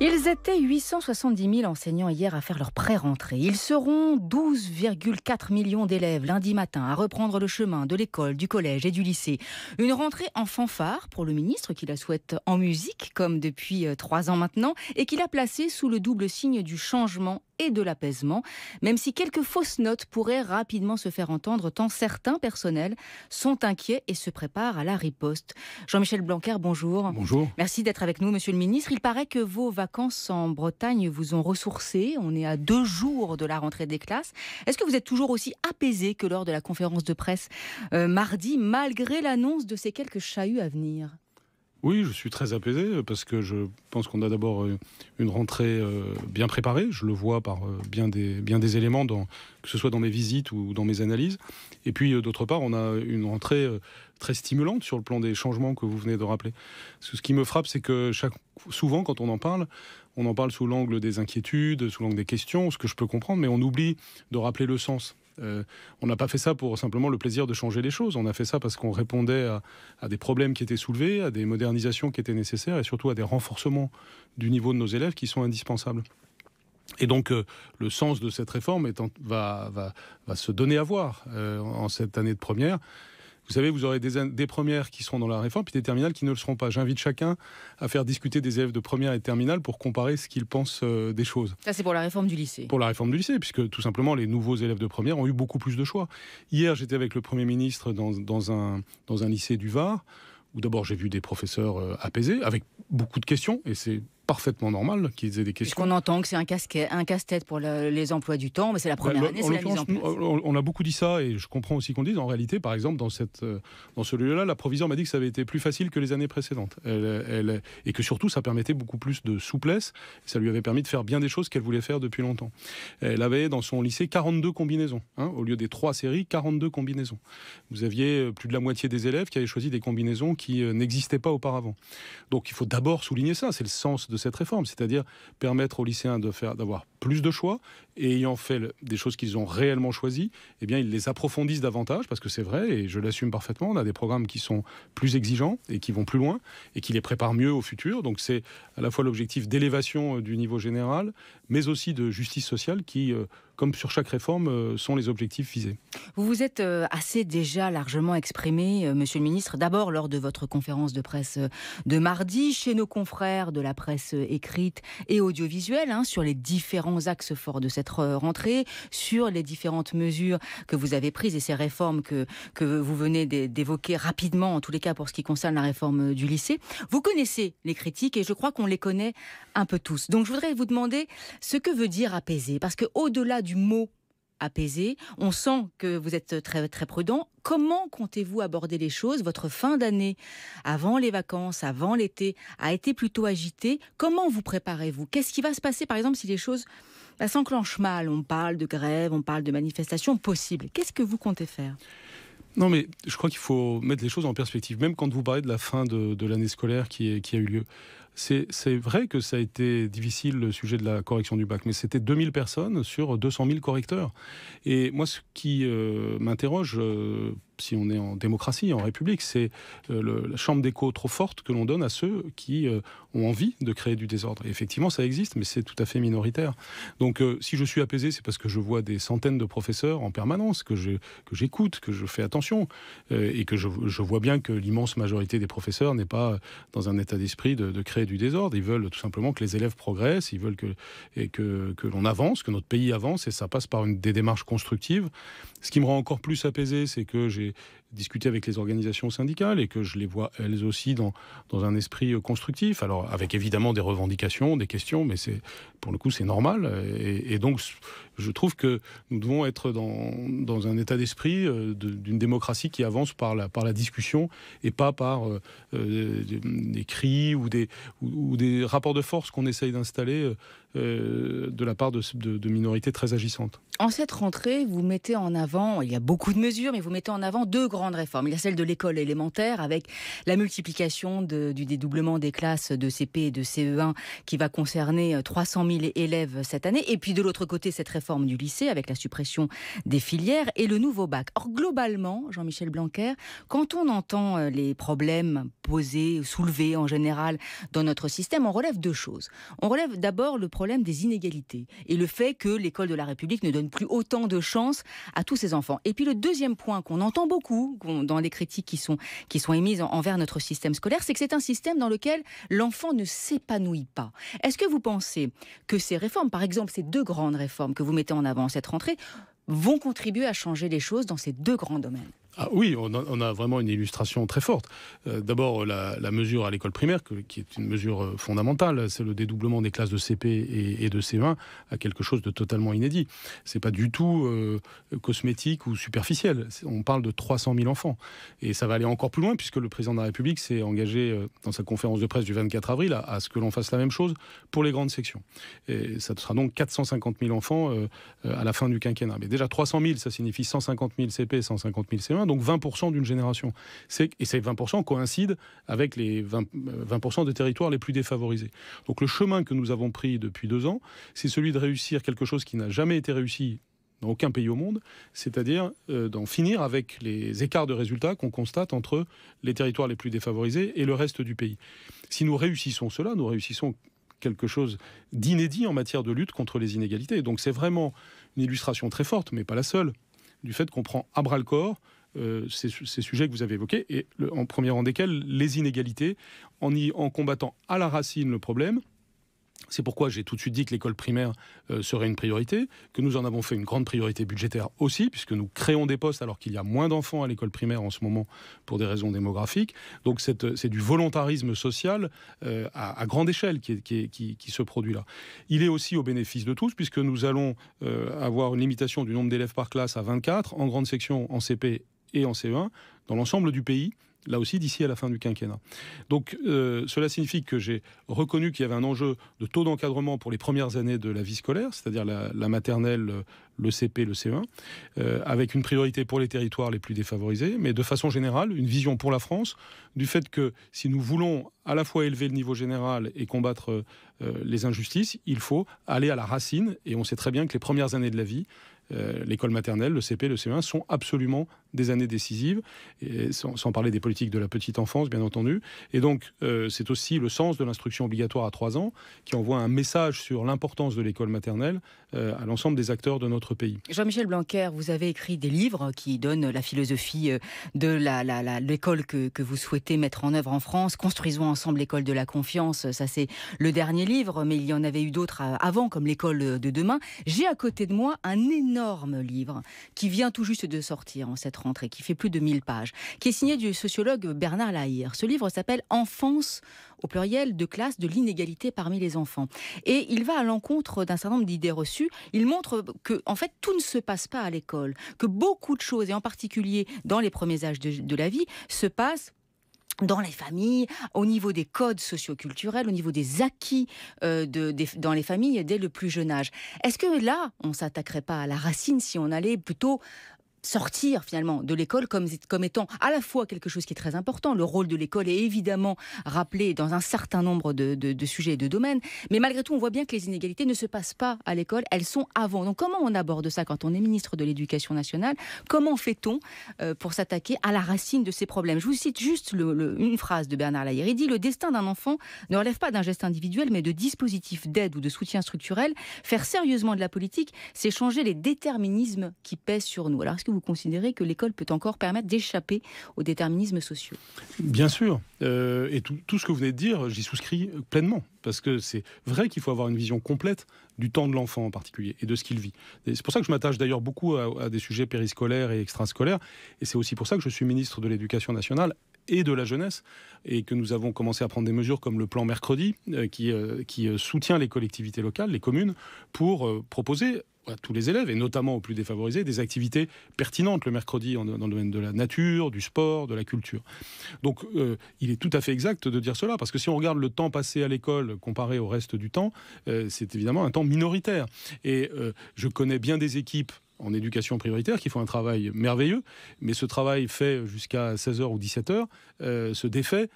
Ils étaient 870 000 enseignants hier à faire leur pré-rentrée. Ils seront 12,4 millions d'élèves lundi matin à reprendre le chemin de l'école, du collège et du lycée. Une rentrée en fanfare pour le ministre qui la souhaite en musique, comme depuis 3 ans maintenant, et qui l'a placée sous le double signe du changement et de l'apaisement, même si quelques fausses notes pourraient rapidement se faire entendre tant certains personnels sont inquiets et se préparent à la riposte. Jean-Michel Blanquer, bonjour. Bonjour. Merci d'être avec nous, monsieur le ministre. Il paraît que vos vacances en Bretagne vous ont ressourcé. On est à 2 jours de la rentrée des classes. Est-ce que vous êtes toujours aussi apaisé que lors de la conférence de presse mardi, malgré l'annonce de ces quelques chahuts à venir ? Oui, je suis très apaisé parce que je pense qu'on a d'abord une rentrée bien préparée. Je le vois par bien des éléments, que ce soit dans mes visites ou dans mes analyses. Et puis d'autre part, on a une rentrée très stimulante sur le plan des changements que vous venez de rappeler. Ce qui me frappe, c'est que souvent, quand on en parle sous l'angle des inquiétudes, sous l'angle des questions, ce que je peux comprendre, mais on oublie de rappeler le sens. On n'a pas fait ça pour simplement le plaisir de changer les choses. On a fait ça parce qu'on répondait à des problèmes qui étaient soulevés, à des modernisations qui étaient nécessaires et surtout à des renforcements du niveau de nos élèves qui sont indispensables. Et donc, le sens de cette réforme va se donner à voir en cette année de première. Vous savez, vous aurez des premières qui seront dans la réforme, puis des terminales qui ne le seront pas. J'invite chacun à faire discuter des élèves de première et de terminale pour comparer ce qu'ils pensent des choses. Ça, c'est pour la réforme du lycée. Pour la réforme du lycée, puisque tout simplement, les nouveaux élèves de première ont eu beaucoup plus de choix. Hier, j'étais avec le Premier ministre dans un lycée du Var, où d'abord j'ai vu des professeurs apaisés, avec beaucoup de questions, et c'est parfaitement normal qu'ils aient des questions. Parce qu'on entend que c'est un casse-tête pour les emplois du temps, mais c'est la première année, c'est la mise en place. On a beaucoup dit ça, et je comprends aussi qu'on dise, en réalité, par exemple, dans ce lieu-là, la proviseure m'a dit que ça avait été plus facile que les années précédentes. Et que surtout, ça permettait beaucoup plus de souplesse, ça lui avait permis de faire bien des choses qu'elle voulait faire depuis longtemps. Elle avait dans son lycée 42 combinaisons, au lieu des 3 séries, 42 combinaisons. Vous aviez plus de la moitié des élèves qui avaient choisi des combinaisons qui n'existaient pas auparavant. Donc il faut d'abord souligner ça, c'est le sens de cette réforme, c'est-à-dire permettre aux lycéens d'avoir plus de choix, et ayant fait des choses qu'ils ont réellement choisies, eh bien ils les approfondissent davantage, parce que c'est vrai, et je l'assume parfaitement, on a des programmes qui sont plus exigeants et qui vont plus loin, et qui les préparent mieux au futur. Donc c'est à la fois l'objectif d'élévation du niveau général, mais aussi de justice sociale qui, comme sur chaque réforme, sont les objectifs visés. Vous vous êtes assez déjà largement exprimé, monsieur le ministre, d'abord lors de votre conférence de presse de mardi, chez nos confrères de la presse écrite et audiovisuelle, sur les différents axes forts de cette rentrée, sur les différentes mesures que vous avez prises et ces réformes que vous venez d'évoquer rapidement, en tous les cas pour ce qui concerne la réforme du lycée. Vous connaissez les critiques et je crois qu'on les connaît un peu tous. Donc je voudrais vous demander ce que veut dire apaiser, parce qu'au-delà du mot apaisé, on sent que vous êtes très, très prudent. Comment comptez-vous aborder les choses ? Votre fin d'année, avant les vacances, avant l'été, a été plutôt agitée. Comment vous préparez-vous ? Qu'est-ce qui va se passer, par exemple, si les choses s'enclenchent mal ? On parle de grève, on parle de manifestations possibles. Qu'est-ce que vous comptez faire ? Non, mais je crois qu'il faut mettre les choses en perspective. Même quand vous parlez de la fin de l'année scolaire qui a eu lieu, c'est vrai que ça a été difficile, le sujet de la correction du bac, mais c'était 2000 personnes sur 200 000 correcteurs. Et moi, ce qui m'interroge, si on est en démocratie, en République, c'est la chambre d'écho trop forte que l'on donne à ceux qui ont envie de créer du désordre. Et effectivement, ça existe, mais c'est tout à fait minoritaire. Donc, si je suis apaisé, c'est parce que je vois des centaines de professeurs en permanence, que j'écoute, que je fais attention, et que je vois bien que l'immense majorité des professeurs n'est pas dans un état d'esprit de créer du désordre. Ils veulent tout simplement que les élèves progressent, ils veulent que l'on avance, que notre pays avance, et ça passe par des démarches constructives. Ce qui me rend encore plus apaisé, c'est que j'ai discuté avec les organisations syndicales et que je les vois elles aussi dans un esprit constructif. Alors avec évidemment des revendications, des questions, mais pour le coup c'est normal. Et donc je trouve que nous devons être dans un état d'esprit d'une démocratie qui avance par la discussion et pas par des cris ou des rapports de force qu'on essaye d'installer de la part de minorités très agissantes. En cette rentrée, vous mettez en avant, il y a beaucoup de mesures, mais vous mettez en avant 2 grands grandes réformes. Il y a celle de l'école élémentaire avec la multiplication du dédoublement des classes de CP et de CE1 qui va concerner 300 000 élèves cette année. Et puis de l'autre côté, cette réforme du lycée avec la suppression des filières et le nouveau bac. Or, globalement, Jean-Michel Blanquer, quand on entend les problèmes posés, soulevés en général dans notre système, on relève deux choses. On relève d'abord le problème des inégalités et le fait que l'école de la République ne donne plus autant de chances à tous ses enfants. Et puis le deuxième point qu'on entend beaucoup dans les critiques qui sont émises envers notre système scolaire, c'est que c'est un système dans lequel l'enfant ne s'épanouit pas. Est-ce que vous pensez que ces réformes, par exemple ces deux grandes réformes que vous mettez en avant cette rentrée, vont contribuer à changer les choses dans ces deux grands domaines ? Ah oui, on a vraiment une illustration très forte. D'abord, la mesure à l'école primaire, qui est une mesure fondamentale, c'est le dédoublement des classes de CP et de CE1 à quelque chose de totalement inédit. C'est pas du tout cosmétique ou superficiel. On parle de 300 000 enfants. Et ça va aller encore plus loin, puisque le président de la République s'est engagé dans sa conférence de presse du 24 avril à ce que l'on fasse la même chose pour les grandes sections. Et ça sera donc 450 000 enfants à la fin du quinquennat. Mais déjà, 300 000, ça signifie 150 000 CP et 150 000 CE1. Donc 20% d'une génération. Et ces 20% coïncident avec les 20% des territoires les plus défavorisés. Donc le chemin que nous avons pris depuis 2 ans, c'est celui de réussir quelque chose qui n'a jamais été réussi dans aucun pays au monde, c'est-à-dire d'en finir avec les écarts de résultats qu'on constate entre les territoires les plus défavorisés et le reste du pays. Si nous réussissons cela, nous réussissons quelque chose d'inédit en matière de lutte contre les inégalités. Donc c'est vraiment une illustration très forte, mais pas la seule, du fait qu'on prend à bras-le-corps ces sujets que vous avez évoqués, et en premier rang desquels les inégalités, en combattant à la racine le problème. C'est pourquoi j'ai tout de suite dit que l'école primaire serait une priorité, que nous en avons fait une grande priorité budgétaire aussi, puisque nous créons des postes alors qu'il y a moins d'enfants à l'école primaire en ce moment pour des raisons démographiques. Donc c'est du volontarisme social à grande échelle qui se produit là. Il est aussi au bénéfice de tous, puisque nous allons avoir une limitation du nombre d'élèves par classe à 24, en grande section, en CP et en CE1, dans l'ensemble du pays, là aussi d'ici à la fin du quinquennat. Donc cela signifie que j'ai reconnu qu'il y avait un enjeu de taux d'encadrement pour les premières années de la vie scolaire, c'est-à-dire la maternelle, le CP, le CE1, avec une priorité pour les territoires les plus défavorisés, mais de façon générale, une vision pour la France, du fait que si nous voulons à la fois élever le niveau général et combattre les injustices, il faut aller à la racine, et on sait très bien que les premières années de la vie, l'école maternelle, le CP, le CE1 sont absolument des années décisives, et sans parler des politiques de la petite enfance, bien entendu. Et donc, c'est aussi le sens de l'instruction obligatoire à 3 ans qui envoie un message sur l'importance de l'école maternelle à l'ensemble des acteurs de notre pays. Jean-Michel Blanquer, vous avez écrit des livres qui donnent la philosophie de l'école que vous souhaitez mettre en œuvre en France. Construisons ensemble l'école de la confiance. Ça, c'est le dernier livre, mais il y en avait eu d'autres avant, comme l'école de demain. J'ai à côté de moi un énorme livre qui vient tout juste de sortir en cette rentrée, qui fait plus de 1000 pages, qui est signé du sociologue Bernard Lahire. Ce livre s'appelle « Enfance », au pluriel, de classe, de l'inégalité parmi les enfants. Et il va à l'encontre d'un certain nombre d'idées reçues. Il montre que, en fait, tout ne se passe pas à l'école, que beaucoup de choses, et en particulier dans les premiers âges de la vie, se passent dans les familles, au niveau des codes socioculturels, au niveau des acquis dans les familles dès le plus jeune âge. Est-ce que là, on ne s'attaquerait pas à la racine si on allait plutôt sortir finalement de l'école comme étant à la fois quelque chose qui est très important. Le rôle de l'école est évidemment rappelé dans un certain nombre de sujets et de domaines, mais malgré tout on voit bien que les inégalités ne se passent pas à l'école, elles sont avant. Donc comment on aborde ça quand on est ministre de l'Éducation nationale? Comment fait-on pour s'attaquer à la racine de ces problèmes? Je vous cite juste une phrase de Bernard Lahire. Il dit: le destin d'un enfant ne relève pas d'un geste individuel mais de dispositifs d'aide ou de soutien structurel. Faire sérieusement de la politique, c'est changer les déterminismes qui pèsent sur nous. Alors est-ce que vous considérez que l'école peut encore permettre d'échapper aux déterminismes sociaux? Bien sûr. Et tout ce que vous venez de dire, j'y souscris pleinement. Parce que c'est vrai qu'il faut avoir une vision complète du temps de l'enfant en particulier et de ce qu'il vit. Et c'est pour ça que je m'attache d'ailleurs beaucoup à des sujets périscolaires et extrascolaires. Et c'est aussi pour ça que je suis ministre de l'Éducation nationale et de la jeunesse, et que nous avons commencé à prendre des mesures comme le plan Mercredi, qui soutient les collectivités locales, les communes, pour proposer à tous les élèves, et notamment aux plus défavorisés, des activités pertinentes le mercredi dans le domaine de la nature, du sport, de la culture. Donc il est tout à fait exact de dire cela, parce que si on regarde le temps passé à l'école comparé au reste du temps, c'est évidemment un temps minoritaire. Et je connais bien des équipes en éducation prioritaire qui font un travail merveilleux, mais ce travail fait jusqu'à 16h ou 17h se défait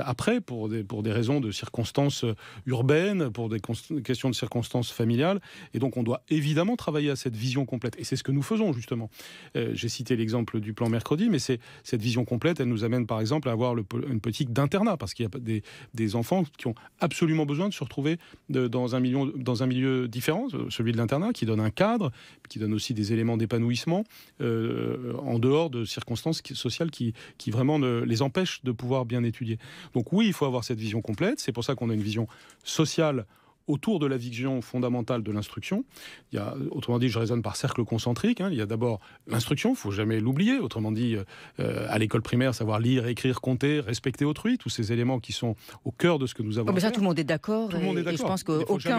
après pour des raisons de circonstances urbaines, pour des questions de circonstances familiales. Et donc on doit évidemment travailler à cette vision complète. Et c'est ce que nous faisons justement. J'ai cité l'exemple du plan mercredi, mais cette vision complète, elle nous amène par exemple à avoir une politique d'internat, parce qu'il y a des enfants qui ont absolument besoin de se retrouver dans un milieu différent, celui de l'internat, qui donne un cadre, qui donne aussi des éléments d'épanouissement en dehors de circonstances sociales qui vraiment les empêchent de pouvoir bien étudier. Donc oui, il faut avoir cette vision complète. C'est pour ça qu'on a une vision sociale autour de la vision fondamentale de l'instruction. Il y a, autrement dit, je raisonne par cercle concentrique. Il y a d'abord l'instruction, il ne faut jamais l'oublier. Autrement dit, à l'école primaire, savoir lire, écrire, compter, respecter autrui, tous ces éléments qui sont au cœur de ce que nous avons. Mais ça, tout le monde est d'accord. Tout le monde est d'accord. Et je pense qu'aucun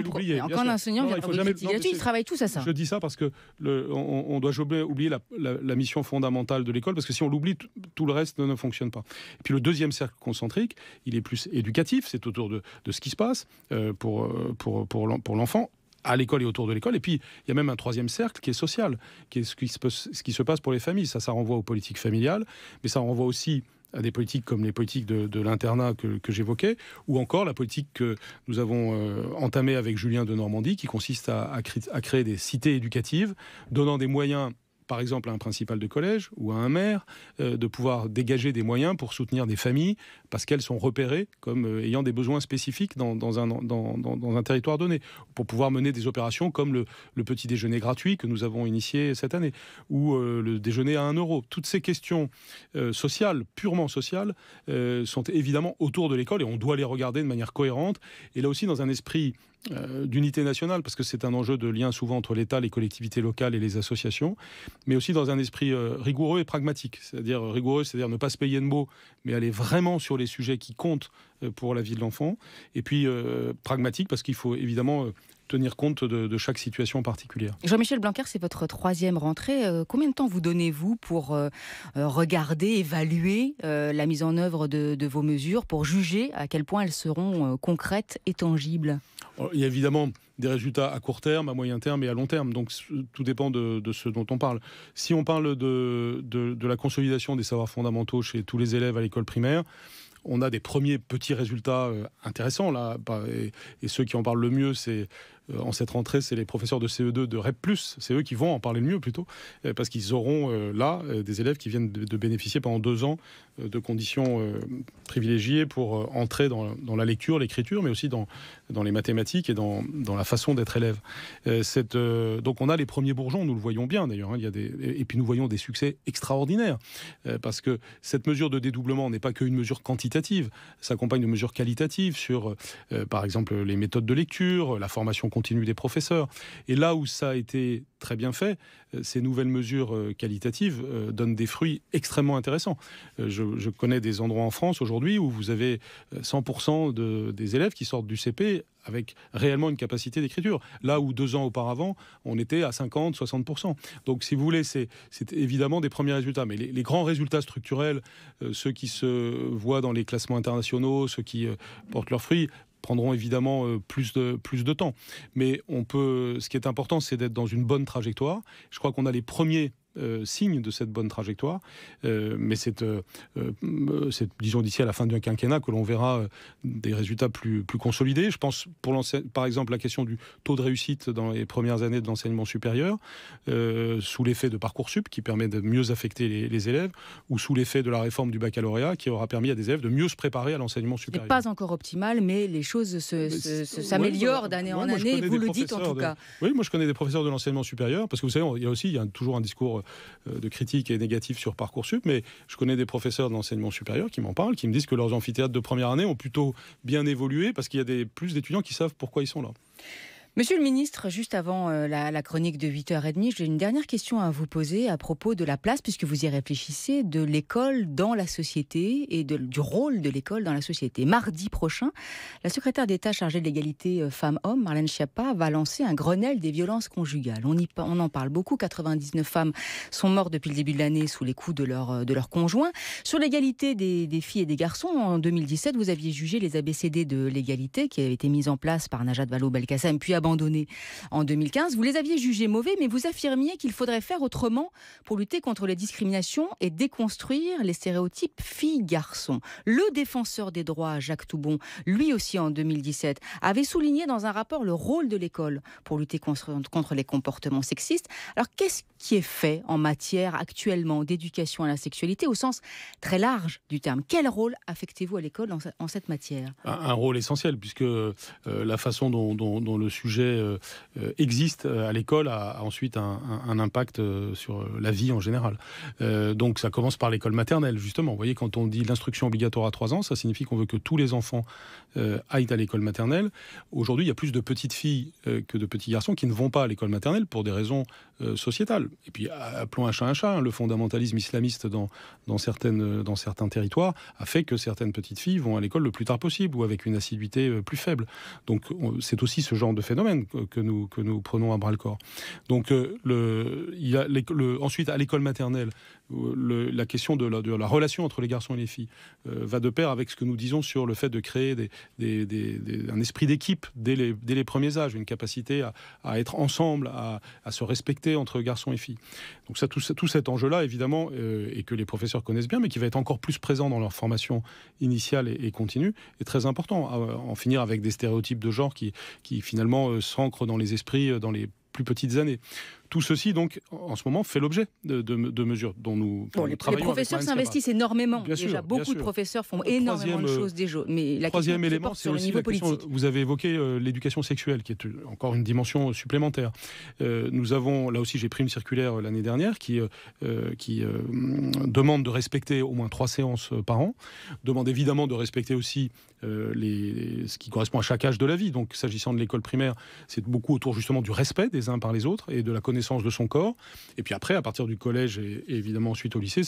enseignant ne vient critiquer là-dessus. Ils travaillent tous à ça. Je dis ça parce que on doit jamais oublier la mission fondamentale de l'école, parce que si on l'oublie, tout le reste ne fonctionne pas. Et puis le deuxième cercle concentrique, il est plus éducatif. C'est autour de ce qui se passe pour l'enfant à l'école et autour de l'école. Et puis, il y a même un troisième cercle qui est social, qui est ce qui se passe pour les familles. Ça renvoie aux politiques familiales, mais ça renvoie aussi à des politiques comme les politiques de l'internat que j'évoquais, ou encore la politique que nous avons entamée avec Julien de Normandie, qui consiste à créer des cités éducatives, donnant des moyens, par exemple à un principal de collège ou à un maire, de pouvoir dégager des moyens pour soutenir des familles parce qu'elles sont repérées comme ayant des besoins spécifiques dans un territoire donné, pour pouvoir mener des opérations comme le petit déjeuner gratuit que nous avons initié cette année, ou le déjeuner à 1 euro. Toutes ces questions sociales, purement sociales, sont évidemment autour de l'école, et on doit les regarder de manière cohérente, et là aussi dans un esprit d'unité nationale, parce que c'est un enjeu de lien souvent entre l'État, les collectivités locales et les associations, mais aussi dans un esprit rigoureux et pragmatique. C'est-à-dire ne pas se payer de mots, mais aller vraiment sur les sujets qui comptent pour la vie de l'enfant. Et puis pragmatique, parce qu'il faut évidemment tenir compte de chaque situation particulière. Jean-Michel Blanquer, c'est votre 3e rentrée. Combien de temps vous donnez-vous pour regarder, évaluer la mise en œuvre de vos mesures, pour juger à quel point elles seront concrètes et tangibles ? Il y a évidemment des résultats à court terme, à moyen terme et à long terme. Donc tout dépend de ce dont on parle. Si on parle de la consolidation des savoirs fondamentaux chez tous les élèves à l'école primaire, on a des premiers petits résultats intéressants là, et ceux qui en parlent le mieux, en cette rentrée, c'est les professeurs de CE2 de REP+. C'est eux qui vont en parler le mieux plutôt, parce qu'ils auront là des élèves qui viennent de bénéficier pendant 2 ans de conditions privilégiées pour entrer dans la lecture, l'écriture, mais aussi dans les mathématiques et dans la façon d'être élève. Donc on a les premiers bourgeons, nous le voyons bien d'ailleurs, et puis nous voyons des succès extraordinaires, parce que cette mesure de dédoublement n'est pas qu'une mesure quantitative, s'accompagne de mesures qualitatives sur, par exemple, les méthodes de lecture, la formation continue des professeurs. Et là où ça a été très bien fait, ces nouvelles mesures qualitatives donnent des fruits extrêmement intéressants. Je connais des endroits en France aujourd'hui où vous avez 100% des élèves qui sortent du CP avec réellement une capacité d'écriture. Là où 2 ans auparavant, on était à 50-60%. Donc, si vous voulez, c'est évidemment des premiers résultats. Mais les grands résultats structurels, ceux qui se voient dans les classements internationaux, ceux qui portent leurs fruits, prendront évidemment plus de temps. Mais ce qui est important, c'est d'être dans une bonne trajectoire. Je crois qu'on a les premiers signe de cette bonne trajectoire. Mais c'est, disons, d'ici à la fin d'un quinquennat que l'on verra des résultats plus consolidés. Je pense, par exemple, la question du taux de réussite dans les premières années de l'enseignement supérieur, sous l'effet de Parcoursup, qui permet de mieux affecter les élèves, ou sous l'effet de la réforme du baccalauréat, qui aura permis à des élèves de mieux se préparer à l'enseignement supérieur. Ce n'est pas encore optimal, mais les choses s'améliorent d'année en année, vous le dites en tout cas. Oui, moi je connais des professeurs de l'enseignement supérieur, parce que vous savez, il y a toujours un discours de critique et négatif sur Parcoursup, mais je connais des professeurs de l'enseignement supérieur qui m'en parlent, qui me disent que leurs amphithéâtres de première année ont plutôt bien évolué, parce qu'il y a plus d'étudiants qui savent pourquoi ils sont là. Monsieur le ministre, juste avant la chronique de 8h30, j'ai une dernière question à vous poser à propos de la place, puisque vous y réfléchissez, de l'école dans la société et du rôle de l'école dans la société. Mardi prochain, la secrétaire d'État chargée de l'égalité femmes-hommes, Marlène Schiappa, va lancer un Grenelle des violences conjugales. On en parle beaucoup, 99 femmes sont mortes depuis le début de l'année sous les coups de leur conjoint. Sur l'égalité des filles et des garçons, en 2017, vous aviez jugé les ABCD de l'égalité qui avaient été mises en place par Najat Vallaud-Belkacem, puis abandonnés en 2015. Vous les aviez jugés mauvais, mais vous affirmiez qu'il faudrait faire autrement pour lutter contre les discriminations et déconstruire les stéréotypes filles-garçons. Le défenseur des droits, Jacques Toubon, lui aussi en 2017, avait souligné dans un rapport le rôle de l'école pour lutter contre les comportements sexistes. Alors qu'est-ce qui est fait en matière actuellement d'éducation à la sexualité au sens très large du terme? Quel rôle affectez-vous à l'école en cette matière? Un rôle essentiel, puisque la façon dont le sujet existe à l'école a ensuite un impact sur la vie en général. Donc ça commence par l'école maternelle, justement. Vous voyez, quand on dit l'instruction obligatoire à 3 ans, ça signifie qu'on veut que tous les enfants aillent à l'école maternelle. Aujourd'hui, il y a plus de petites filles que de petits garçons qui ne vont pas à l'école maternelle pour des raisons sociétales. Et puis, appelons un chat, hein, le fondamentalisme islamiste dans certains territoires a fait que certaines petites filles vont à l'école le plus tard possible ou avec une assiduité plus faible. Donc, c'est aussi ce genre de phénomène que nous prenons à bras-le-corps. Donc, ensuite, à l'école maternelle, la question de la relation entre les garçons et les filles va de pair avec ce que nous disons sur le fait de créer un esprit d'équipe dès les premiers âges, une capacité à être ensemble, à se respecter entre garçons et filles. Donc ça, tout cet enjeu-là, évidemment, et que les professeurs connaissent bien, mais qui va être encore plus présent dans leur formation initiale et continue, est très important. En finir avec des stéréotypes de genre qui finalement s'ancrent dans les esprits dans les plus petites années. Tout ceci, donc, en ce moment, fait l'objet de mesures dont nous travaillons. Les professeurs s'investissent énormément. Déjà, beaucoup de professeurs font énormément de choses déjà. Mais la troisième élément, c'est aussi la question. Vous avez évoqué l'éducation sexuelle, qui est encore une dimension supplémentaire. Nous avons, là aussi, j'ai pris une circulaire l'année dernière qui demande de respecter au moins 3 séances par an, demande évidemment de respecter aussi ce qui correspond à chaque âge de la vie. Donc, s'agissant de l'école primaire, c'est beaucoup autour justement du respect des uns par les autres et de la connaissance de son corps. Et puis après, à partir du collège et évidemment ensuite au lycée,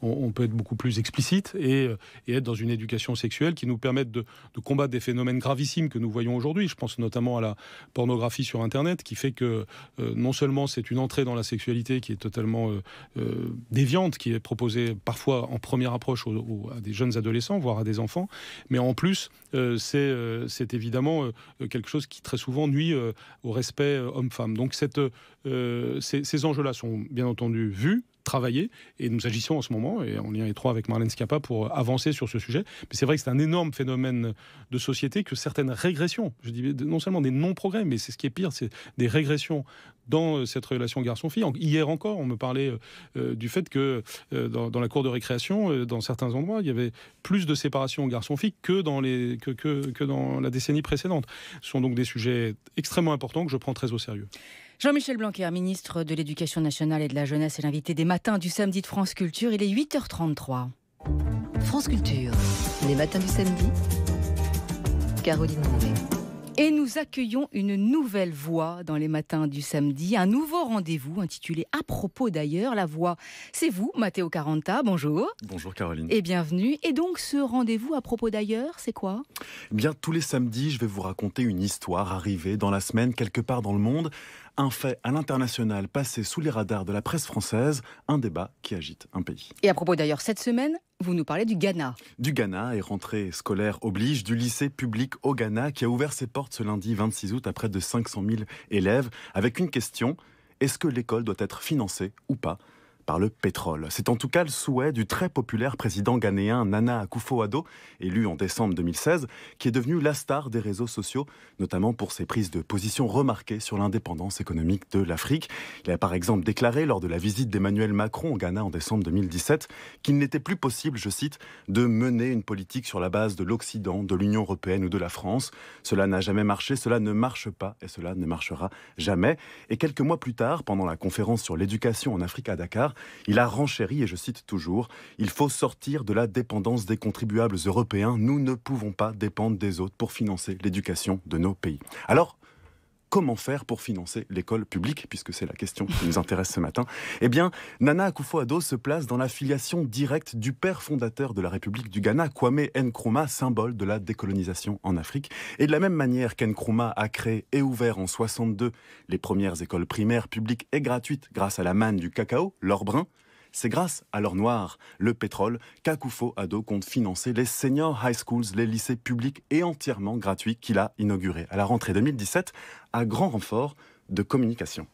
on peut être beaucoup plus explicite et être dans une éducation sexuelle qui nous permette de combattre des phénomènes gravissimes que nous voyons aujourd'hui. Je pense notamment à la pornographie sur Internet, qui fait que non seulement c'est une entrée dans la sexualité qui est totalement déviante, qui est proposée parfois en première approche à des jeunes adolescents, voire à des enfants, mais en plus, c'est évidemment quelque chose qui très souvent nuit au respect homme-femme. Donc ces enjeux-là sont bien entendu vus, travaillés, et nous agissons en ce moment, et en lien étroit avec Marlène Schiappa, pour avancer sur ce sujet. Mais c'est vrai que c'est un énorme phénomène de société que certaines régressions, je dis non seulement des non-progrès, mais c'est ce qui est pire, c'est des régressions dans cette relation garçon-fille. Hier encore, on me parlait du fait que dans la cour de récréation, dans certains endroits, il y avait plus de séparation garçon-fille que dans la décennie précédente. Ce sont donc des sujets extrêmement importants que je prends très au sérieux. Jean-Michel Blanquer, ministre de l'Éducation nationale et de la jeunesse, est l'invité des matins du samedi de France Culture. Il est 8h33. France Culture, les matins du samedi. Caroline Mouret. Et nous accueillons une nouvelle voix dans les matins du samedi, un nouveau rendez-vous intitulé « À propos d'ailleurs ». La voix, c'est vous, Matteo Caranta, bonjour. Bonjour Caroline. Et bienvenue. Et donc ce rendez-vous « À propos d'ailleurs », c'est quoi ? Eh bien, tous les samedis, je vais vous raconter une histoire arrivée dans la semaine quelque part dans le monde. Un fait à l'international passé sous les radars de la presse française, un débat qui agite un pays. Et à propos d'ailleurs, cette semaine, vous nous parlez du Ghana. Du Ghana, et rentrée scolaire oblige, du lycée public au Ghana qui a ouvert ses portes ce lundi 26 août à près de 500 000 élèves avec une question: est-ce que l'école doit être financée ou pas par le pétrole? C'est en tout cas le souhait du très populaire président ghanéen Nana Akufo-Addo, élu en décembre 2016, qui est devenu la star des réseaux sociaux, notamment pour ses prises de position remarquées sur l'indépendance économique de l'Afrique. Il a par exemple déclaré lors de la visite d'Emmanuel Macron au Ghana en décembre 2017 qu'il n'était plus possible, je cite, de mener une politique sur la base de l'Occident, de l'Union européenne ou de la France. Cela n'a jamais marché, cela ne marche pas et cela ne marchera jamais. Et quelques mois plus tard, pendant la conférence sur l'éducation en Afrique à Dakar, il a renchéri, et je cite toujours, « Il faut sortir de la dépendance des contribuables européens. Nous ne pouvons pas dépendre des autres pour financer l'éducation de nos pays. » Alors, comment faire pour financer l'école publique, puisque c'est la question qui nous intéresse ce matin? Eh bien, Nana Akufo-Addo se place dans la filiation directe du père fondateur de la République du Ghana, Kwame Nkrumah, symbole de la décolonisation en Afrique. Et de la même manière qu'Nkrumah a créé et ouvert en 62 les premières écoles primaires publiques et gratuites grâce à la manne du cacao, l'or brun, c'est grâce à l'or noir, le pétrole, qu'Akufo-Addo compte financer les senior high schools, les lycées publics et entièrement gratuits qu'il a inaugurés à la rentrée 2017 à grand renfort de communication.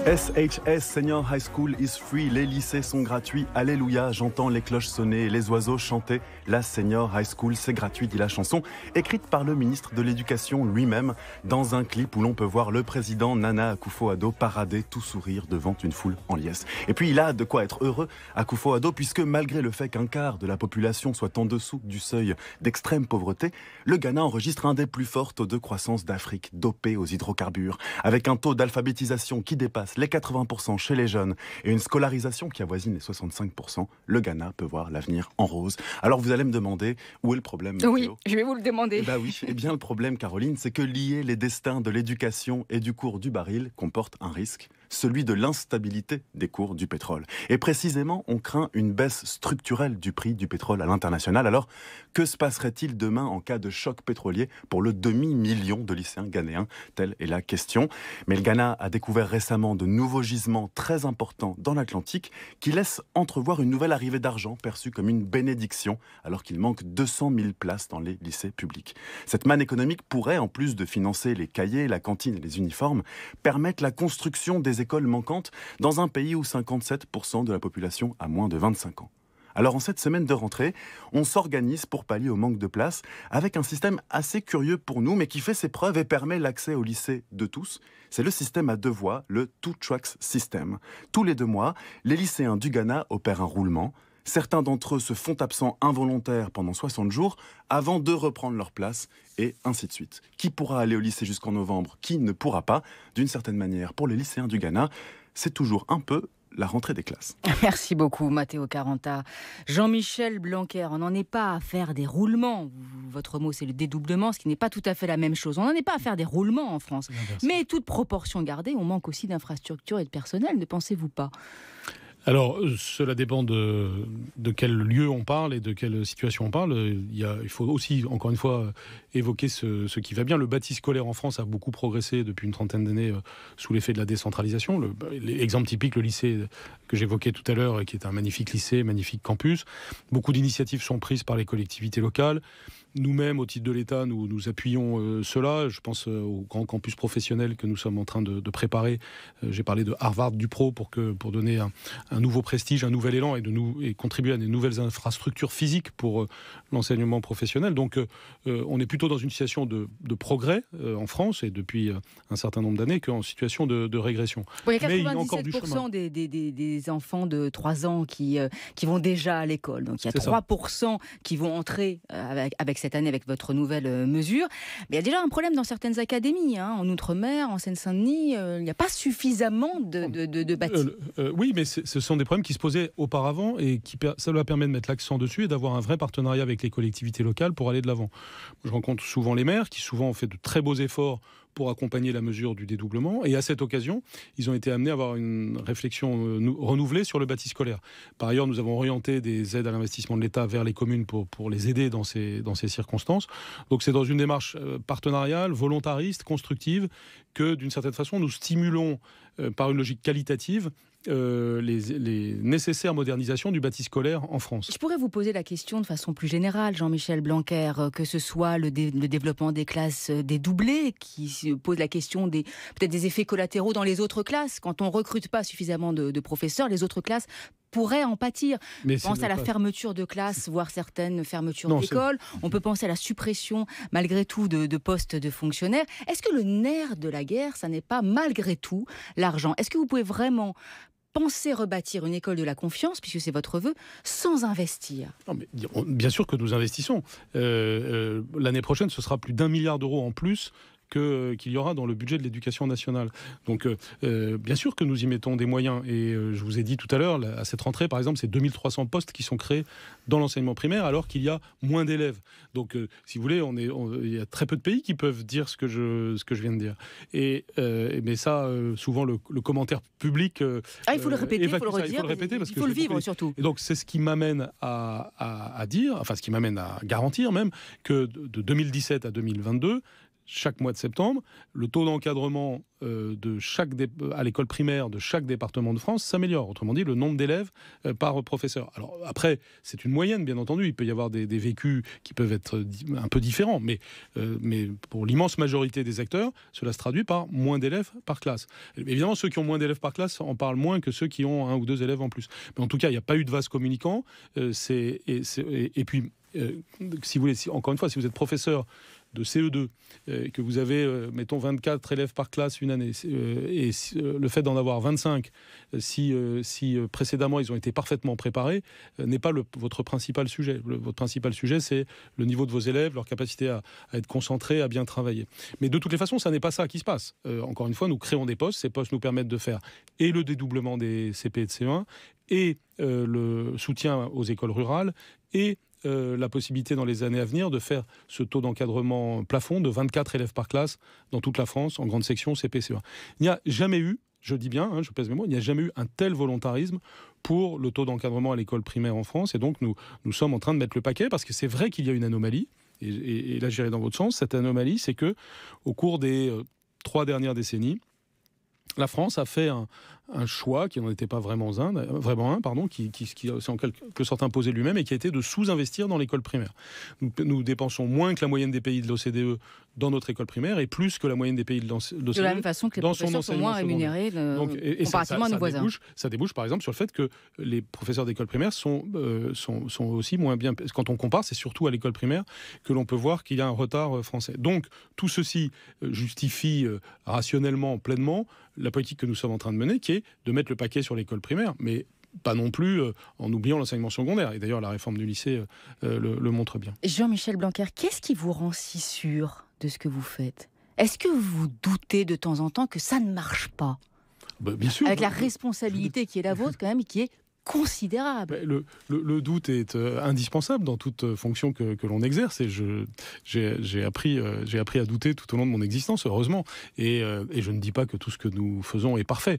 SHS, Senior High School is free, les lycées sont gratuits, alléluia, j'entends les cloches sonner et les oiseaux chanter, la Senior High School c'est gratuit, dit la chanson, écrite par le ministre de l'Éducation lui-même, dans un clip où l'on peut voir le président Nana Akufo-Addo parader tout sourire devant une foule en liesse. Et puis il a de quoi être heureux, Akufo-Addo, puisque malgré le fait qu'un quart de la population soit en dessous du seuil d'extrême pauvreté, le Ghana enregistre un des plus forts taux de croissance d'Afrique, dopé aux hydrocarbures, avec un taux d'alphabétisation qui dépasse les 80% chez les jeunes et une scolarisation qui avoisine les 65%, le Ghana peut voir l'avenir en rose. Alors vous allez me demander, où est le problème, Mathéo ? Oui, je vais vous le demander. Eh bien le problème, Caroline, c'est que lier les destins de l'éducation et du cours du baril comporte un risque, celui de l'instabilité des cours du pétrole. Et précisément, on craint une baisse structurelle du prix du pétrole à l'international. Alors, que se passerait-il demain en cas de choc pétrolier pour le demi-million de lycéens ghanéens ? Telle est la question. Mais le Ghana a découvert récemment de nouveaux gisements très importants dans l'Atlantique qui laissent entrevoir une nouvelle arrivée d'argent perçue comme une bénédiction alors qu'il manque 200 000 places dans les lycées publics. Cette manne économique pourrait, en plus de financer les cahiers, la cantine et les uniformes, permettre la construction des écoles manquantes dans un pays où 57% de la population a moins de 25 ans. Alors en cette semaine de rentrée, on s'organise pour pallier au manque de place avec un système assez curieux pour nous mais qui fait ses preuves et permet l'accès au lycée de tous. C'est le système à 2 voies, le Two Tracks System. Tous les 2 mois, les lycéens du Ghana opèrent un roulement. Certains d'entre eux se font absents involontaires pendant 60 jours avant de reprendre leur place et ainsi de suite. Qui pourra aller au lycée jusqu'en novembre ? Qui ne pourra pas ? D'une certaine manière, pour les lycéens du Ghana, c'est toujours un peu la rentrée des classes. Merci beaucoup, Matteo Caranta. Jean-Michel Blanquer, on n'en est pas à faire des roulements. Votre mot, c'est le dédoublement, ce qui n'est pas tout à fait la même chose. On n'en est pas à faire des roulements en France. Mais toute proportion gardée, on manque aussi d'infrastructures et de personnel, ne pensez-vous pas ? Alors, cela dépend de quel lieu on parle et de quelle situation on parle. Il faut aussi, encore une fois, évoquer ce qui va bien. Le bâti scolaire en France a beaucoup progressé depuis une trentaine d'années sous l'effet de la décentralisation. L'exemple typique, le lycée que j'évoquais tout à l'heure, qui est un magnifique lycée, magnifique campus. Beaucoup d'initiatives sont prises par les collectivités locales. Nous-mêmes, au titre de l'État, nous appuyons cela. Je pense au grand campus professionnel que nous sommes en train de préparer. J'ai parlé de Harvard Dupro pour donner un nouveau prestige, un nouvel élan et contribuer à des nouvelles infrastructures physiques pour l'enseignement professionnel. Donc on est plutôt dans une situation de progrès en France et depuis un certain nombre d'années qu'en situation de régression. Bon, il y a 97% des enfants de 3 ans qui vont déjà à l'école. Donc il y a 3% qui vont entrer avec cette année avec votre nouvelle mesure. Mais il y a déjà un problème dans certaines académies. En Outre-mer, en Seine-Saint-Denis, il n'y a pas suffisamment de bâtis. Oui, mais ce sont des problèmes qui se posaient auparavant et ça leur permet de mettre l'accent dessus et d'avoir un vrai partenariat avec les collectivités locales pour aller de l'avant. Je rencontre souvent les maires qui souvent ont fait de très beaux efforts pour accompagner la mesure du dédoublement. Et à cette occasion, ils ont été amenés à avoir une réflexion renouvelée sur le bâti scolaire. Par ailleurs, nous avons orienté des aides à l'investissement de l'État vers les communes pour les aider dans ces circonstances. Donc c'est dans une démarche partenariale, volontariste, constructive, que d'une certaine façon, nous stimulons par une logique qualitative les nécessaires modernisations du bâti scolaire en France. Je pourrais vous poser la question de façon plus générale, Jean-Michel Blanquer, que ce soit le développement des classes dédoublées, qui se pose la question peut-être des effets collatéraux dans les autres classes. Quand on ne recrute pas suffisamment de professeurs, les autres classes pourraient en pâtir. On pense à la fermeture de classes, voire certaines fermetures d'écoles. On peut penser à la suppression, malgré tout, de postes de fonctionnaires. Est-ce que le nerf de la guerre, ça n'est pas, malgré tout, l'argent ? Est-ce que vous pouvez vraiment penser rebâtir une école de la confiance, puisque c'est votre vœu, sans investir ? Non, mais bien sûr que nous investissons. L'année prochaine, ce sera plus d'1 milliard d'euros en plus qu'il y aura dans le budget de l'éducation nationale. Donc, bien sûr que nous y mettons des moyens. Et je vous ai dit tout à l'heure, à cette rentrée, par exemple, c'est 2300 postes qui sont créés dans l'enseignement primaire, alors qu'il y a moins d'élèves. Donc, si vous voulez, il y a très peu de pays qui peuvent dire ce que je viens de dire. Mais ça, souvent, le commentaire public... il faut le répéter, il faut le redire. Il faut le répéter parce il faut le vivre, surtout. Et donc, c'est ce qui m'amène à dire, enfin, ce qui m'amène à garantir même, que de 2017 à 2022, chaque mois de septembre, le taux d'encadrement à l'école primaire de chaque département de France s'améliore. Autrement dit, le nombre d'élèves par professeur. Alors après, c'est une moyenne, bien entendu. Il peut y avoir des vécus qui peuvent être un peu différents. Mais pour l'immense majorité des acteurs, cela se traduit par moins d'élèves par classe. Évidemment, ceux qui ont moins d'élèves par classe en parlent moins que ceux qui ont 1 ou 2 élèves en plus. Mais en tout cas, il n'y a pas eu de vase communicant. Et puis, si vous voulez, encore une fois, si vous êtes professeur de CE2, que vous avez, mettons, 24 élèves par classe une année, le fait d'en avoir 25, si précédemment ils ont été parfaitement préparés, n'est pas votre principal sujet. Votre principal sujet, c'est le niveau de vos élèves, leur capacité à être concentrés, à bien travailler. Mais de toutes les façons, ça n'est pas ça qui se passe. Encore une fois, nous créons des postes. Ces postes nous permettent de faire et le dédoublement des CP et de CE1, et le soutien aux écoles rurales, et la possibilité dans les années à venir de faire ce taux d'encadrement plafond de 24 élèves par classe dans toute la France, en grande section CP-CE1. Il n'y a jamais eu, je dis bien, je pèse mes mots, il n'y a jamais eu un tel volontarisme pour le taux d'encadrement à l'école primaire en France. Et donc nous sommes en train de mettre le paquet, parce que c'est vrai qu'il y a une anomalie, et là j'irai dans votre sens. Cette anomalie, c'est que au cours des 3 dernières décennies, la France a fait un choix qui n'en était pas vraiment un, qui s'est en quelque sorte imposé lui-même, et qui a été de sous-investir dans l'école primaire. Nous dépensons moins que la moyenne des pays de l'OCDE dans notre école primaire, et plus que la moyenne des pays de l'OCDE. De la même façon que les professeurs sont moins rémunérés comparativement à nos voisins. Ça débouche par exemple sur le fait que les professeurs d'école primaire sont aussi moins bien. Quand on compare, c'est surtout à l'école primaire que l'on peut voir qu'il y a un retard français. Donc tout ceci justifie rationnellement, pleinement, la politique que nous sommes en train de mener, qui est de mettre le paquet sur l'école primaire, mais pas non plus en oubliant l'enseignement secondaire. Et d'ailleurs, la réforme du lycée le montre bien. Jean-Michel Blanquer, qu'est-ce qui vous rend si sûr de ce que vous faites? Est-ce que vous doutez de temps en temps que ça ne marche pas? Bien sûr. Avec la responsabilité qui est la vôtre, quand même, qui est considérable. Le doute est indispensable dans toute fonction que l'on exerce, et j'ai appris à douter tout au long de mon existence, heureusement, et je ne dis pas que tout ce que nous faisons est parfait.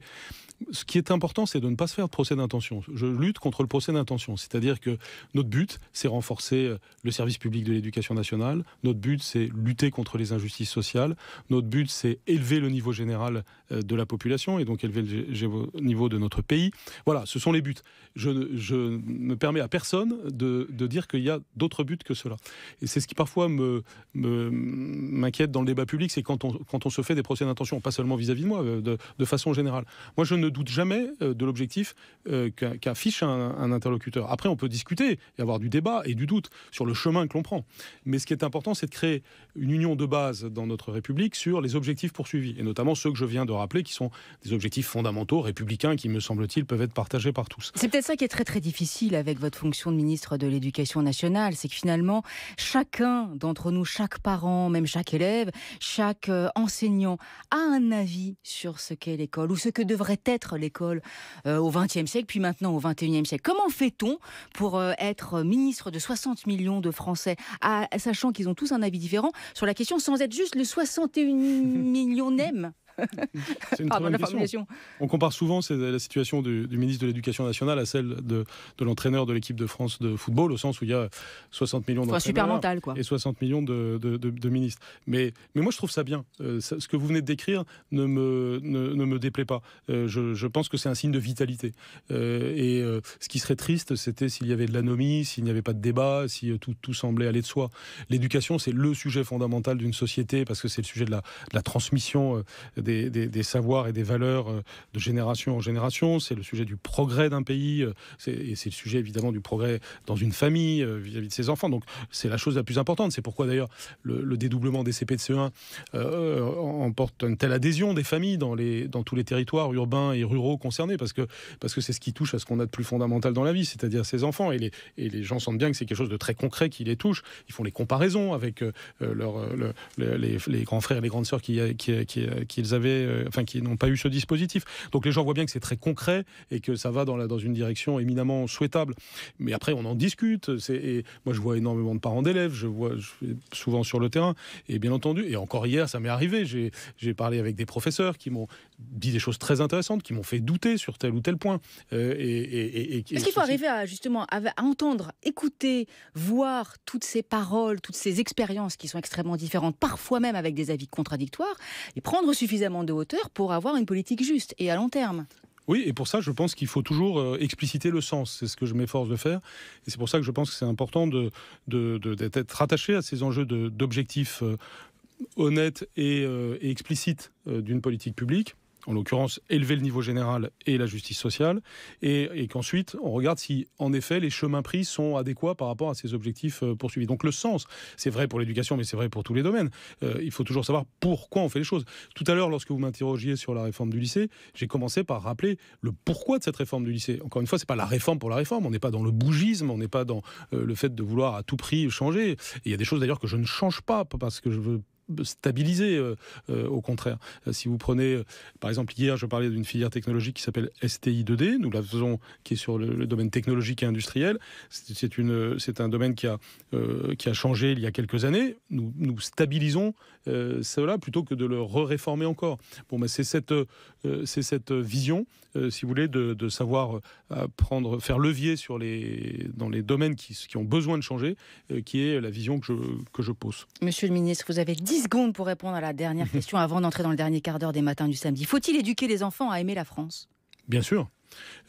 Ce qui est important, c'est de ne pas se faire de procès d'intention. Je lutte contre le procès d'intention, c'est-à-dire que notre but, c'est renforcer le service public de l'éducation nationale, notre but, c'est lutter contre les injustices sociales, notre but, c'est élever le niveau général de la population, et donc élever le niveau de notre pays. Voilà, ce sont les buts. Je ne permets à personne de dire qu'il y a d'autres buts que cela. Et c'est ce qui parfois m'inquiète dans le débat public, c'est quand on se fait des procès d'intention, pas seulement vis-à-vis de moi, de façon générale. Moi, je ne doute jamais de l'objectif qu'affiche un interlocuteur. Après, on peut discuter et avoir du débat et du doute sur le chemin que l'on prend. Mais ce qui est important, c'est de créer une union de base dans notre République sur les objectifs poursuivis, et notamment ceux que je viens de rappeler, qui sont des objectifs fondamentaux, républicains, qui, me semble-t-il, peuvent être partagés par tous. C'est peut-être ça qui est très très difficile avec votre fonction de ministre de l'Éducation nationale, c'est que finalement, chacun d'entre nous, chaque parent, même chaque élève, chaque enseignant a un avis sur ce qu'est l'école, ou ce que devrait être l'école au XXe siècle, puis maintenant au XXIe siècle. Comment fait-on pour être ministre de 60 millions de Français, sachant qu'ils ont tous un avis différent sur la question, sans être juste le 61 millionième? C'est une très bonne question. On compare souvent la situation du ministre de l'Éducation nationale à celle de l'entraîneur de l'équipe de France de football, au sens où il y a 60 millions d'entraîneurs et 60 millions de ministres. Mais moi, je trouve ça bien. Ce que vous venez de décrire ne me déplaît pas. Je pense que c'est un signe de vitalité. Ce qui serait triste, c'était s'il y avait de l'anomie, s'il n'y avait pas de débat, si tout semblait aller de soi. L'éducation, c'est le sujet fondamental d'une société, parce que c'est le sujet de la transmission des savoirs et des valeurs de génération en génération. C'est le sujet du progrès d'un pays, et c'est le sujet évidemment du progrès dans une famille vis-à-vis de ses enfants. Donc c'est la chose la plus importante. C'est pourquoi d'ailleurs le dédoublement des CP de CE1 emporte une telle adhésion des familles dans tous les territoires urbains et ruraux concernés, parce que c'est ce qui touche à ce qu'on a de plus fondamental dans la vie, c'est-à-dire ses enfants. Et les gens sentent bien que c'est quelque chose de très concret qui les touche. Ils font les comparaisons avec les grands frères et les grandes sœurs qui n'ont pas eu ce dispositif. Donc les gens voient bien que c'est très concret et que ça va dans une direction éminemment souhaitable. Mais après, on en discute. Et moi, je vois énormément de parents d'élèves. Je vais souvent sur le terrain. Et bien entendu, et encore hier, ça m'est arrivé. J'ai parlé avec des professeurs qui m'ont dit des choses très intéressantes, qui m'ont fait douter sur tel ou tel point. Est-ce qu'il faut arriver à entendre, écouter, voir toutes ces paroles, toutes ces expériences qui sont extrêmement différentes, parfois même avec des avis contradictoires, et prendre suffisamment de hauteur pour avoir une politique juste et à long terme? Oui, et pour ça, je pense qu'il faut toujours expliciter le sens. C'est ce que je m'efforce de faire. Et c'est pour ça que je pense que c'est important d'être attaché à ces enjeux d'objectifs honnêtes et explicites d'une politique publique. En l'occurrence, élever le niveau général et la justice sociale, et qu'ensuite, on regarde si, en effet, les chemins pris sont adéquats par rapport à ces objectifs poursuivis. Donc le sens, c'est vrai pour l'éducation, mais c'est vrai pour tous les domaines. Il faut toujours savoir pourquoi on fait les choses. Tout à l'heure, lorsque vous m'interrogiez sur la réforme du lycée, j'ai commencé par rappeler le pourquoi de cette réforme du lycée. Encore une fois, c'est pas la réforme pour la réforme, on n'est pas dans le bougisme, on n'est pas dans le fait de vouloir à tout prix changer. Et il y a des choses d'ailleurs que je ne change pas, parce que je veux stabiliser, au contraire. Si vous prenez, par exemple, hier, je parlais d'une filière technologique qui s'appelle STI 2D, nous la faisons, qui est sur le domaine technologique et industriel. C'est un domaine qui a changé il y a quelques années. Nous stabilisons cela plutôt que de le réformer encore. Bon, mais c'est cette vision, si vous voulez, de savoir faire levier dans les domaines qui ont besoin de changer, qui est la vision que je pose. Monsieur le ministre, vous avez 10 secondes pour répondre à la dernière question avant d'entrer dans le dernier quart d'heure des matins du samedi. Faut-il éduquer les enfants à aimer la France ? Bien sûr.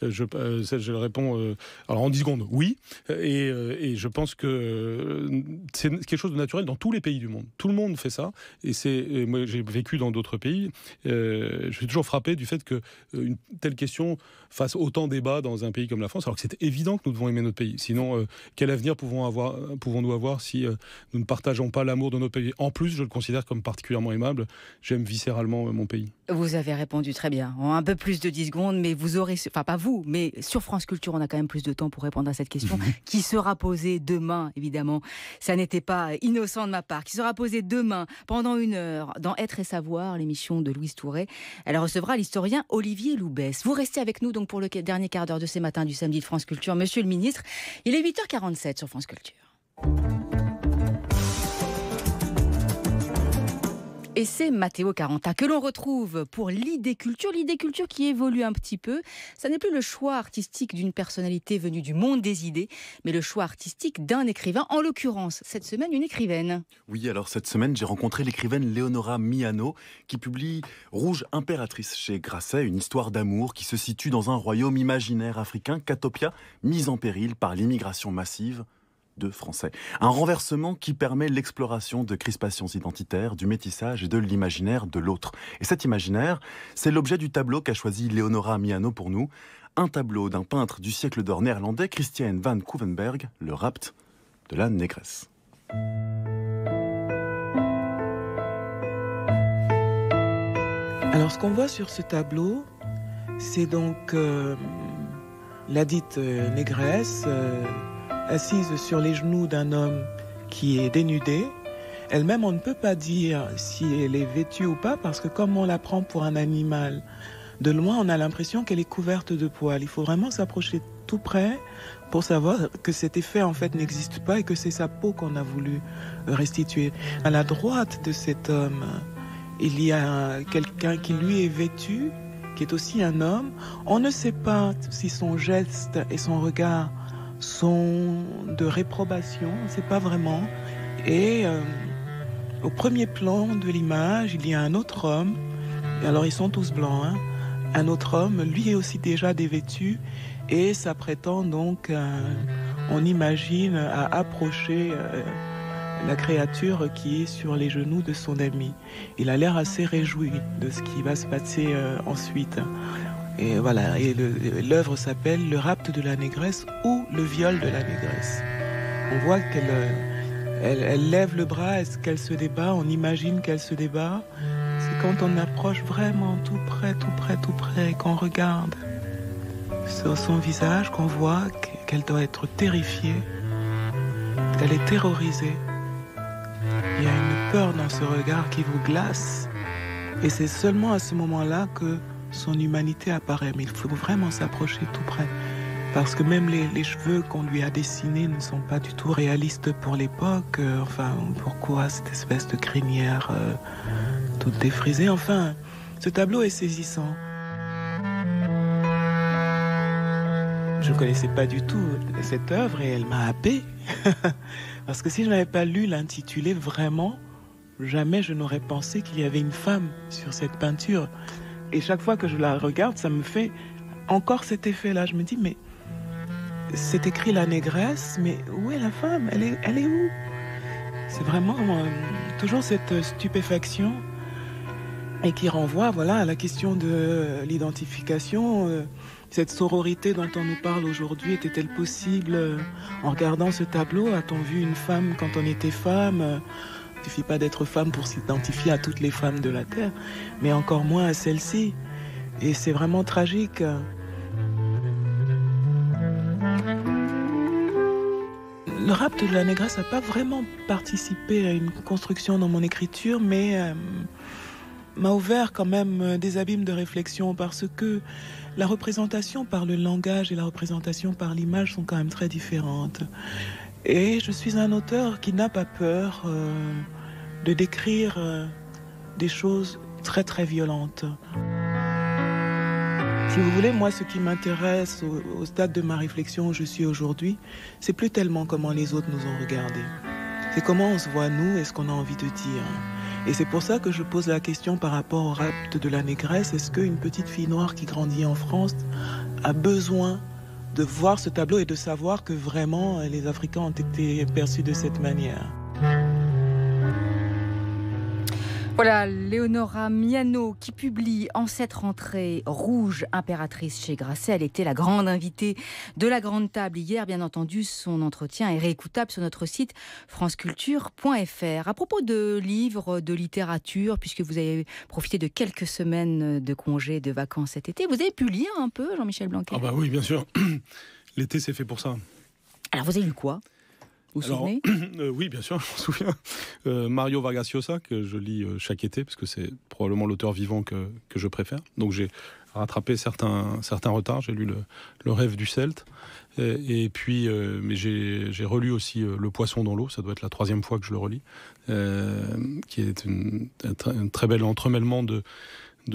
Je réponds alors en 10 secondes, oui. Et je pense que c'est quelque chose de naturel dans tous les pays du monde. Tout le monde fait ça. Et moi, j'ai vécu dans d'autres pays. Je suis toujours frappé du fait qu'une telle question fasse autant débat dans un pays comme la France, alors que c'est évident que nous devons aimer notre pays. Sinon, quel avenir pouvons-nous avoir si nous ne partageons pas l'amour de notre pays ? En plus, je le considère comme particulièrement aimable. J'aime viscéralement mon pays. Vous avez répondu très bien. En un peu plus de 10 secondes, mais vous aurez... Enfin, pas vous, mais sur France Culture, on a quand même plus de temps pour répondre à cette question qui sera posée demain, évidemment. Ça n'était pas innocent de ma part. Qui sera posée demain, pendant 1 heure, dans Être et Savoir, l'émission de Louise Touré. Elle recevra l'historien Olivier Loubès. Vous restez avec nous donc pour le dernier quart d'heure de ces matins du samedi de France Culture. Monsieur le ministre, il est 8h47 sur France Culture. Et c'est Matteo Caranta que l'on retrouve pour l'idée culture qui évolue un petit peu. Ça n'est plus le choix artistique d'une personnalité venue du monde des idées, mais le choix artistique d'un écrivain, en l'occurrence, cette semaine, une écrivaine. Oui, alors cette semaine, j'ai rencontré l'écrivaine Leonora Miano, qui publie Rouge Impératrice chez Grasset, une histoire d'amour qui se situe dans un royaume imaginaire africain, Katopia, mis en péril par l'immigration massive de Français. Un renversement qui permet l'exploration de crispations identitaires, du métissage et de l'imaginaire de l'autre. Et cet imaginaire, c'est l'objet du tableau qu'a choisi Leonora Miano pour nous. Un tableau d'un peintre du siècle d'or néerlandais, Christian van Couwenberg, le rapt de la négresse. Alors ce qu'on voit sur ce tableau, c'est donc la dite négresse assise sur les genoux d'un homme qui est dénudé. Elle-même, on ne peut pas dire si elle est vêtue ou pas, parce que comme on la prend pour un animal, de loin, on a l'impression qu'elle est couverte de poils. Il faut vraiment s'approcher tout près pour savoir que cet effet, en fait, n'existe pas et que c'est sa peau qu'on a voulu restituer. À la droite de cet homme, il y a quelqu'un qui, lui, est vêtu, qui est aussi un homme. On ne sait pas si son geste et son regard sont de réprobation, on ne sait pas vraiment. Et au premier plan de l'image, il y a un autre homme, et alors ils sont tous blancs, hein. Un autre homme, lui est aussi déjà dévêtu, et s'apprêtant donc, on imagine, à approcher la créature qui est sur les genoux de son ami. Il a l'air assez réjoui de ce qui va se passer ensuite. Et voilà, et l'œuvre s'appelle Le rapt de la négresse ou Le viol de la négresse. On voit qu'elle lève le bras, est-ce qu'elle se débat, on imagine qu'elle se débat. C'est quand on approche vraiment tout près, qu'on regarde sur son visage, qu'on voit qu'elle doit être terrifiée, qu'elle est terrorisée. Il y a une peur dans ce regard qui vous glace. Et c'est seulement à ce moment-là que son humanité apparaît. Mais il faut vraiment s'approcher tout près. Parce que même les cheveux qu'on lui a dessinés ne sont pas du tout réalistes pour l'époque. Enfin, pourquoi cette espèce de crinière toute défrisée? Enfin, ce tableau est saisissant. Je ne connaissais pas du tout cette œuvre et elle m'a happé. Parce que si je n'avais pas lu l'intitulé, vraiment, jamais je n'aurais pensé qu'il y avait une femme sur cette peinture. Et chaque fois que je la regarde, ça me fait encore cet effet-là. Je me dis, mais c'est écrit la négresse, mais où est la femme? Elle est où? C'est vraiment toujours cette stupéfaction et qui renvoie voilà, à la question de l'identification. Cette sororité dont on nous parle aujourd'hui, était-elle possible en regardant ce tableau? A-t-on vu une femme quand on était femme? Il ne suffit pas d'être femme pour s'identifier à toutes les femmes de la Terre, mais encore moins à celle-ci. Et c'est vraiment tragique. Le rapt de la négresse n'a pas vraiment participé à une construction dans mon écriture, mais m'a ouvert quand même des abîmes de réflexion parce que la représentation par le langage et la représentation par l'image sont quand même très différentes. Et je suis un auteur qui n'a pas peur de décrire des choses très très violentes. Si vous voulez, moi, ce qui m'intéresse au stade de ma réflexion où je suis aujourd'hui, c'est plus tellement comment les autres nous ont regardés. C'est comment on se voit nous et ce qu'on a envie de dire. Et c'est pour ça que je pose la question par rapport au rapt de la négresse. Est-ce qu'une petite fille noire qui grandit en France a besoin de voir ce tableau et de savoir que vraiment les Africains ont été perçus de cette manière? Voilà, Léonora Miano qui publie en cette rentrée Rouge, impératrice chez Grasset. Elle était la grande invitée de la Grande Table hier. Bien entendu, son entretien est réécoutable sur notre site franceculture.fr. À propos de livres, de littérature, puisque vous avez profité de quelques semaines de congés, de vacances cet été, vous avez pu lire un peu, Jean-Michel Blanquer? Ah bah oui, bien sûr. L'été, c'est fait pour ça. Alors, vous avez lu quoi? Vous vous souvenez? Oui, bien sûr, je m'en souviens. Mario Vargas Llosa, que je lis chaque été, parce que c'est probablement l'auteur vivant que je préfère. Donc j'ai rattrapé certains retards. J'ai lu le Rêve du Celte. Et puis, mais j'ai relu aussi Le Poisson dans l'eau. Ça doit être la 3e fois que je le relis. Qui est un très bel entremêlement de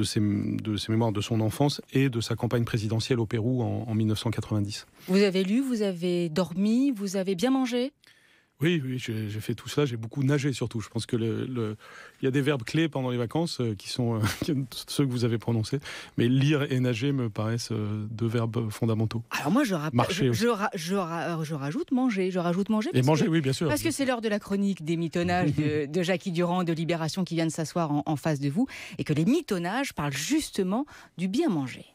ses mémoires de son enfance et de sa campagne présidentielle au Pérou en 1990. Vous avez lu, vous avez dormi, vous avez bien mangé? Oui, j'ai fait tout cela. J'ai beaucoup nagé surtout. Je pense que il y a des verbes clés pendant les vacances qui sont ceux que vous avez prononcés. Mais lire et nager me paraissent 2 verbes fondamentaux. Alors moi, je rajoute manger. Je rajoute manger. Et manger, oui, bien sûr. Parce que c'est l'heure de la chronique des mitonnages de Jackie Durand de Libération qui vient de s'asseoir en face de vous. Et que les mitonnages parlent justement du bien manger.